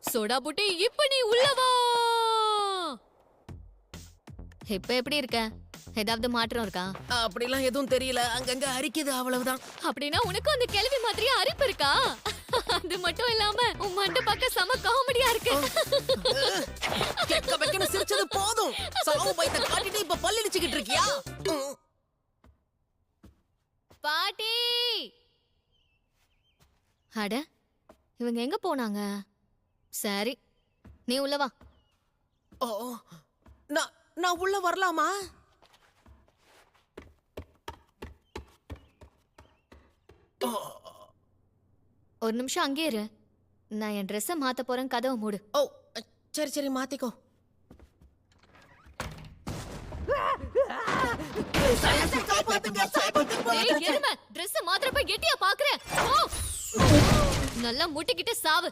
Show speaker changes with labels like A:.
A: Soda புட்டி இப்ப நீ உள்ளவா. இப்ப எப்படி இருக்க? ஏதாவது மாற்றம் இருக்கா?
B: அப்படிலாம் எதுவும் தெரியல, அங்கங்க அரிக்குது அவ்வளவுதான்.
A: அப்படின்னா உனக்கு அந்த கேள்வி மாதிரியே அரிப்பு இருக்கா? அது மட்டும் இல்லாம உன் மண்ட பக்க செம காமெடியா இருக்கு.
B: கெக்க பெக்கன்னு சிரிச்சது போதும். சாவு பயத்தை காட்டிட்டு இப்ப பல்லிடிச்சுக்கிட்டு இருக்கியா?
A: பாட்டி. அட, இவங்க எங்க போனாங்க? சரி, நீ உள்ள வா.
B: ஓ, நான் உள்ள வரலாமா?
A: ஒரு நிமிஷம் அங்கே இரு. நான் என் ட்ரெஸ்ஸை மாத்த போறேன். கதவை மூடு.
B: ஓ, சரி சரி, மாத்திக்கோ.
A: ட்ரெஸ் மாத்திரப்ப கெட்டியா பாக்குறேன். நல்லா முட்டிக்கிட்டு சாவு.